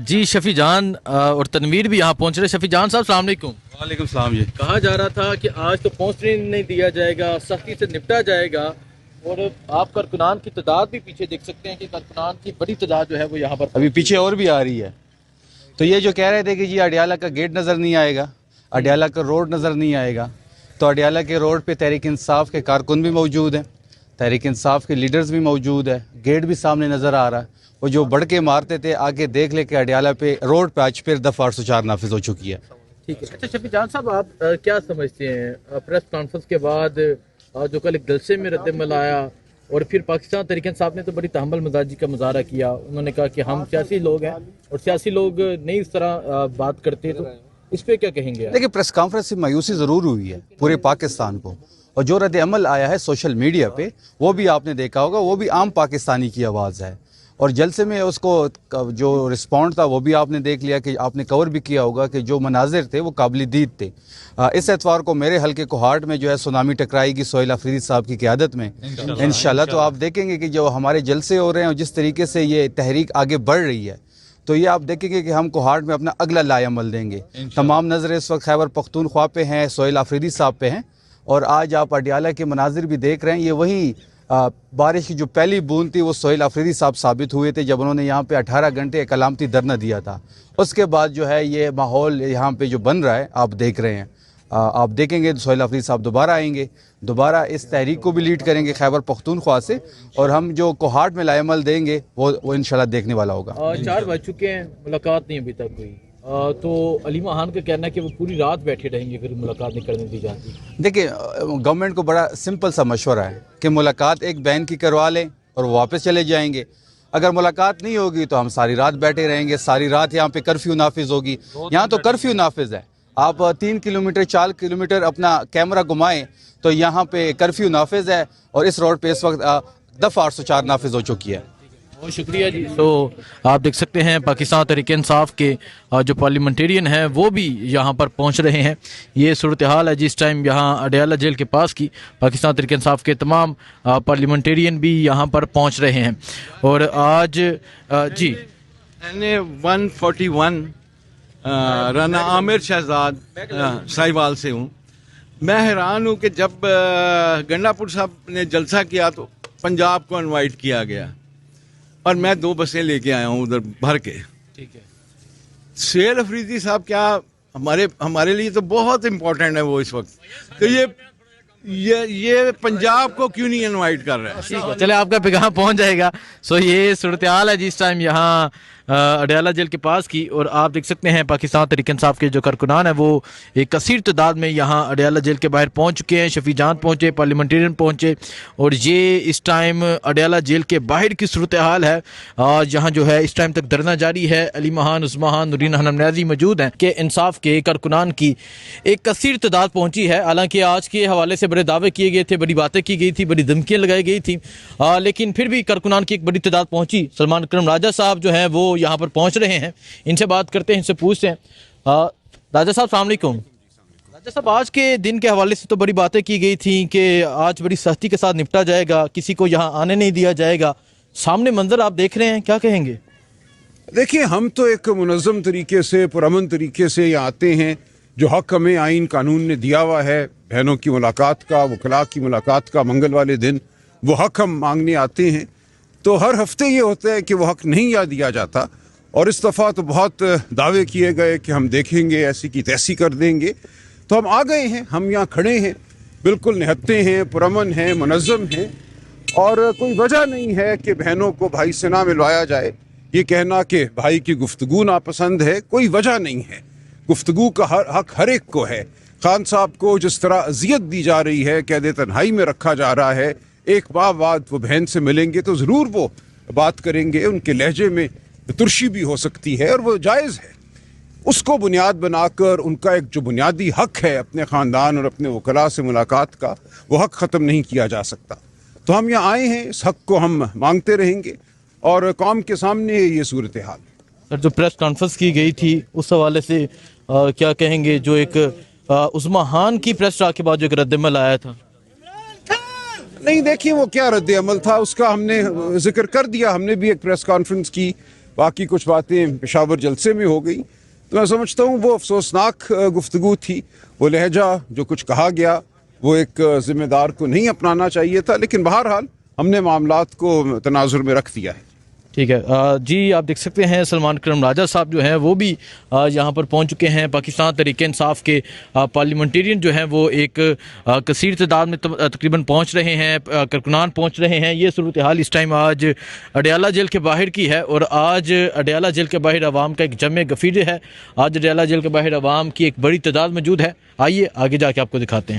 جی شفیع جان اور تنویر بھی یہاں پہنچ رہے. شفیع جان صاحب السلام علیکم. وعلیکم السلام جی. کہا جا رہا تھا کہ آج تو پہنچنے نہیں دیا جائے گا, سختی سے نپٹا جائے گا, اور آپ کارکنان کی تعداد بھی پیچھے دیکھ سکتے ہیں کہ کارکنان کی بڑی تعداد جو ہے وہ یہاں پر ابھی پیچھے اور بھی آ رہی ہے. تو یہ جو کہہ رہے تھے کہ جی اڈیالہ کا گیٹ نظر نہیں آئے گا, اڈیالہ کا روڈ نظر نہیں آئے گا, تو اڈیالہ کے روڈ پہ تحریک انصاف کے کارکن بھی موجود ہیں, تحریک انصاف کے لیڈرز بھی موجود ہیں, گیٹ بھی سامنے نظر آ رہا ہے. وہ جو بڑھ کے مارتے تھے آگے دیکھ لے کہ اڈیالہ پہ روڈ پہ آج پھر دفعہ 804 نافذ ہو چکی ہے. ٹھیک ہے. اچھا شفیع جان صاحب, آپ کیا سمجھتے ہیں پریس کانفرنس کے بعد جو کل ایک جلسے میں رد عمل آیا, اور پھر پاکستان تحریک انصاف نے تو بڑی تحمل مزاجی کا مظاہرہ کیا, انہوں نے کہا کہ ہم سیاسی لوگ ہیں اور سیاسی لوگ نہیں اس طرح بات کرتے, تو اس پہ کیا کہیں گے؟ دیکھیں پریس کانفرنس سے مایوسی ضرور ہوئی ہے پورے پاکستان کو, اور جو رد عمل آیا ہے سوشل میڈیا پہ وہ بھی آپ نے دیکھا ہوگا, وہ بھی عام پاکستانی کی آواز ہے, اور جلسے میں اس کو جو رسپونڈ تھا وہ بھی آپ نے دیکھ لیا کہ آپ نے کور بھی کیا ہوگا کہ جو مناظر تھے وہ قابل دید تھے. اس اتوار کو میرے حلقے کوہاٹ میں جو ہے سونامی ٹکرائے گی سہیل آفریدی صاحب کی قیادت میں انشاءاللہ. تو آپ دیکھیں گے کہ جو ہمارے جلسے ہو رہے ہیں اور جس طریقے سے یہ تحریک آگے بڑھ رہی ہے, تو یہ آپ دیکھیں گے کہ ہم کوہاٹ میں اپنا اگلا لائے عمل دیں گے. تمام نظریں اس وقت خیبر پختونخوا پہ ہیں, سہیل آفریدی صاحب پہ ہیں, اور آج آپ اڈیالہ کے مناظر بھی دیکھ رہے ہیں. یہ وہی بارش کی جو پہلی بوند تھی وہ سہیل آفریدی صاحب ثابت ہوئے تھے جب انہوں نے یہاں پہ 18 گھنٹے ایک علامتی دھرنا دیا تھا. اس کے بعد جو ہے یہ ماحول یہاں پہ جو بن رہا ہے آپ دیکھ رہے ہیں. آپ دیکھیں گے سہیل آفریدی صاحب دوبارہ آئیں گے, دوبارہ اس تحریک کو بھی لیڈ کریں گے خیبر پختونخوا سے, اور ہم جو کوہاٹ میں لائے عمل دیں گے وہ انشاءاللہ دیکھنے والا ہوگا. 4 بج چکے ہیں, ملاقات نہیں ابھی تک ہوئی, تو علیمہ خان کا کہنا ہے کہ وہ پوری رات بیٹھے رہیں گے اگر ملاقات نہیں کرنے دی جاتی. دیکھیں گورنمنٹ کو بڑا سمپل سا مشورہ ہے کہ ملاقات ایک بین کی کروا لیں اور وہ واپس چلے جائیں گے. اگر ملاقات نہیں ہوگی تو ہم ساری رات بیٹھے رہیں گے, ساری رات یہاں پہ کرفیو نافذ ہوگی. یہاں تو کرفیو نافذ ہے, آپ 3 کلومیٹر 4 کلومیٹر اپنا کیمرہ گھمائیں تو یہاں پہ کرفیو نافذ ہے, اور اس روڈ پہ اس وقت دفعہ 804 نافذ ہو چکی ہے. بہت شکریہ جی. تو آپ دیکھ سکتے ہیں پاکستان تحریک انصاف کے جو پارلیمنٹیرین ہیں وہ بھی یہاں پر پہنچ رہے ہیں. یہ صورتحال ہے جس ٹائم یہاں اڈیالہ جیل کے پاس کی پاکستان تحریک انصاف کے تمام پارلیمنٹیرین بھی یہاں پر پہنچ رہے ہیں. اور آج جی میں 141 رانا عامر شہزاد ساہیوال سے ہوں. میں حیران ہوں کہ جب گنڈا پور صاحب نے جلسہ کیا تو پنجاب کو انوائٹ کیا گیا, اور میں 2 بسیں لے کے آیا ہوں ادھر بھر کے. ٹھیک ہے. سہیل آفریدی صاحب کیا ہمارے لیے تو بہت امپورٹنٹ ہے وہ اس وقت, تو یہ پنجاب کو کیوں نہیں انوائٹ کر رہے ہیں؟ چلے آپ کا پیغام پہنچ جائے گا. سو یہ صورتحال ہے جس ٹائم یہاں اڈیالہ جیل کے پاس کی, اور آپ دیکھ سکتے ہیں پاکستان تحریک انصاف کے جو کارکنان ہیں وہ ایک کثیر تعداد میں یہاں اڈیالہ جیل کے باہر پہنچ چکے ہیں. شفیع جان پہنچے, پارلیمنٹیرین پہنچے, اور یہ اس ٹائم اڈیالہ جیل کے باہر کی صورتحال ہے جہاں جو ہے اس ٹائم تک دھرنا جاری ہے. علیمہ خان, عظمیٰ خان, نورین خانم نیازی موجود ہیں کہ انصاف کے کارکنان کی ایک کثیر تعداد پہنچی ہے. حالانکہ آج کے حوالے سے بڑے دعوے کیے گئے تھے, بڑی باتیں کی گئی تھی, بڑی دھمکیاں لگائی گئی تھیں, لیکن پھر بھی کارکنان کی ایک بڑی تعداد پہنچی. سلمان اکرم راجہ صاحب جو ہیں وہ یہاں پر پہنچ رہے ہیں, ان سے بات کرتے ہیں, ان سے پوچھتے ہیں. راجہ صاحب السلام علیکم. راجہ صاحب آج کے دن کے حوالے سے تو بڑی باتیں کی گئی تھیں کہ آج بڑی سختی کے ساتھ نپٹا جائے گا, کسی کو یہاں آنے نہیں دیا جائے گا. سامنے منظر آپ دیکھ رہے ہیں, کیا کہیں گے؟ دیکھیں ہم تو ایک منظم طریقے سے پرامن طریقے سے یہاں آتے ہیں. جو حق ہمیں آئین قانون نے دیا ہوا ہے بہنوں کی ملاقات کا, وکلاء کی ملاقات کا, منگل والے دن وہ حق ہم مانگنے آتے ہیں. تو ہر ہفتے یہ ہوتا ہے کہ وہ حق نہیں یاد دیا جاتا, اور اس دفعہ تو بہت دعوے کیے گئے کہ ہم دیکھیں گے, ایسی کی تیسی کر دیں گے. تو ہم آ گئے ہیں, ہم یہاں کھڑے ہیں, بالکل نہتے ہیں, پرامن ہیں, منظم ہیں, اور کوئی وجہ نہیں ہے کہ بہنوں کو بھائی سے نہ ملوایا جائے. یہ کہنا کہ بھائی کی گفتگو ناپسند ہے, کوئی وجہ نہیں ہے. گفتگو کا حق ہر ایک کو ہے. خان صاحب کو جس طرح اذیت دی جا رہی ہے, قید تنہائی میں رکھا جا رہا ہے, ایک ماہ بعد وہ بہن سے ملیں گے تو ضرور وہ بات کریں گے. ان کے لہجے میں ترشی بھی ہو سکتی ہے اور وہ جائز ہے. اس کو بنیاد بنا کر ان کا ایک جو بنیادی حق ہے اپنے خاندان اور اپنے وکلاء سے ملاقات کا, وہ حق ختم نہیں کیا جا سکتا. تو ہم یہاں آئے ہیں, اس حق کو ہم مانگتے رہیں گے, اور قوم کے سامنے یہ صورتحال. سر جو پریس کانفرنس کی گئی تھی اس حوالے سے کیا کہیں گے؟ جو ایک عظمیٰ خان کی پریس ٹاک کے بعد جو ایک رد عمل آیا تھا. نہیں دیکھیے وہ کیا رد عمل تھا اس کا ہم نے ذکر کر دیا. ہم نے بھی ایک پریس کانفرنس کی باقی کچھ باتیں پشاور جلسے میں ہو گئی. تو میں سمجھتا ہوں وہ افسوسناک گفتگو تھی. وہ لہجہ جو کچھ کہا گیا وہ ایک ذمہ دار کو نہیں اپنانا چاہیے تھا, لیکن بہرحال ہم نے معاملات کو تناظر میں رکھ دیا ہے. ٹھیک ہے جی, آپ دیکھ سکتے ہیں سلمان اکرم راجہ صاحب جو ہیں وہ بھی یہاں پر پہنچ چکے ہیں. پاکستان تحریک انصاف کے پارلیمنٹیرین جو ہیں وہ ایک کثیر تعداد میں تقریباً پہنچ رہے ہیں, کارکنان پہنچ رہے ہیں. یہ صورتحال اس ٹائم آج اڈیالہ جیل کے باہر کی ہے, اور آج اڈیالہ جیل کے باہر عوام کا ایک جمع غفیر ہے. آج اڈیالہ جیل کے باہر عوام کی ایک بڑی تعداد موجود ہے. آئیے آگے جا کے آپ کو دکھاتے ہیں.